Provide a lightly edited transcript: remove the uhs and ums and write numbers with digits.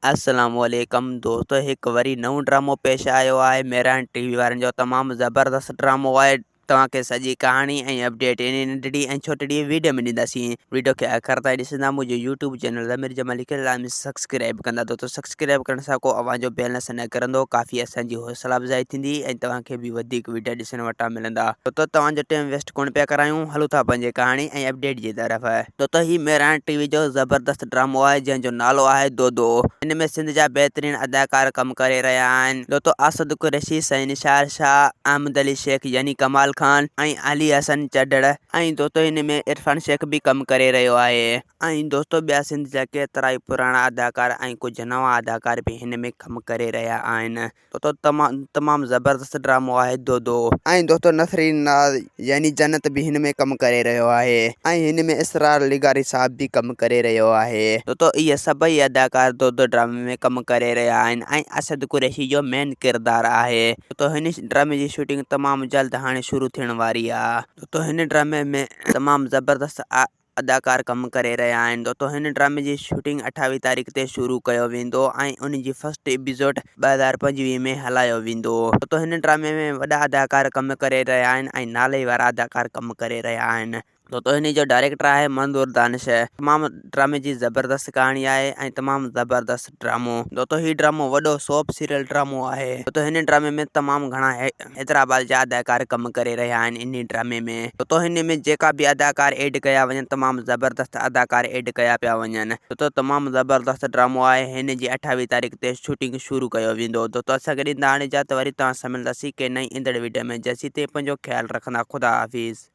अस्सलामुअलैकुम दोस्तों, एक वरी नओं ड्रामो पेश आयो आहे। मेहरान टीवी वारनि जो तमामु ज़बरदस्त ड्रामो आहे। तव्हांखे सॼी कहाणी ऐं अपडेट इन नंढड़ी ऐं छोटड़ी वीडियो में ॾींदासीं। वीडियो खे आख़िर ताईं ॾिसंदा। मुंहिंजो यूट्यूब चैनल ज़मीर जमाल लिखियल लाज़मी सब्सक्राइब कंदा। दोस्तों सब्सक्राइब करण सां को आवाज़ जो बेल न करंदो, काफ़ी असांजी हौसला अफ़ज़ाई थींदी ऐं तव्हांखे बि वधीक वीडियो ॾिसण वटां मिलंदा। दोस्तों तव्हांजो टाइम वेस्ट कोन पिया करायूं, हलूं था पंहिंजे कहाणी ऐं अपडेट जी तरफ़। दोस्तों ही मेहरान टीवी जो ज़बरदस्त ड्रामो आहे जंहिंजो नालो आहे दो दो। इन में सिंध जा बहितरीन अदाकार कम करे रहिया आहिनि। दोस्तों आसद कुरैशी, सईं निसार शाह, अहमद अली शेख यानी कमाल खान ऐं अली हसन चढ़ड़ ऐं दोस्तों हिन में इरफान शेख भी कम करे रहियो आहे। ऐं दोस्तों ॿिया सिंध जा केतिरा ई पुराणा अदाकार ऐं कुझु नवां अदाकार भी हिन में कम करे रहिया आहिनि। दोस्तों तमामु ज़बरदस्त ड्रामो आहे दो दो। ऐं दोस्तों नसरीन नाज़ यानी जन्नत भी हिन में कम करे रहियो आहे ऐं हिन में इसरार लिगारी साहब भी कम करे रहियो आहे। दोस्तों इहे सभई अदाकार दो दो ड्रामे में कम करे रहिया आहिनि ऐं असद कुरैशी जो मेन किरदारु आहे। दोस्तों हिन ड्रामे जी शूटिंग तमामु जल्द हाणे शुरू थियण वारी आहे। दोस्तों हिन ड्रामे में तमामु ज़बरदस्त अदाकार कम करे रहिया आहिनि। दोस्तों हिन ड्रामे जी शूटिंग 28 तारीख़ ते शुरू कयो वेंदो ऐं उन जी फर्स्ट एपिसोड 2025 में हलायो वेंदो। दोस्तों हिन ड्रामे में वॾा अदाकार कम करे रहिया आहिनि ऐं नाले वारा अदाकार कम करे रहिया आहिनि। दोस्तों हिन जो डायरेक्टर आहे मंजूर दानिश। तमामु ड्रामे जी ज़बरदस्त कहाणी आहे ऐं तमामु ज़बरदस्त ड्रामो। दोस्तों ही ड्रामो वॾो सोप सीरियल ड्रामो आहे। दोस्तों हिन ड्रामे में तमामु घणा हैदराबाद जा अदाकार कम करे रहिया आहिनि इन ड्रामे में। दोस्तों हिन में जेका भी अदाकार एड कया वञनि तमामु ज़बरदस्त अदाकार एड कया पिया वञनि। दोस्तों तमामु ज़बरदस्त ड्रामो आहे। हिन जी 28 तारीख़ ते शूटिंग शुरू कयो वेंदो। दोस्तों असांखे ॾींदा हाणे इजाज़त, वरी तव्हां सां मिलंदासीं के नई ईंदड़ वीडियो में। जेसीं ते पंहिंजो ख़्यालु रखंदा। ख़ुदा हाफ़िज़।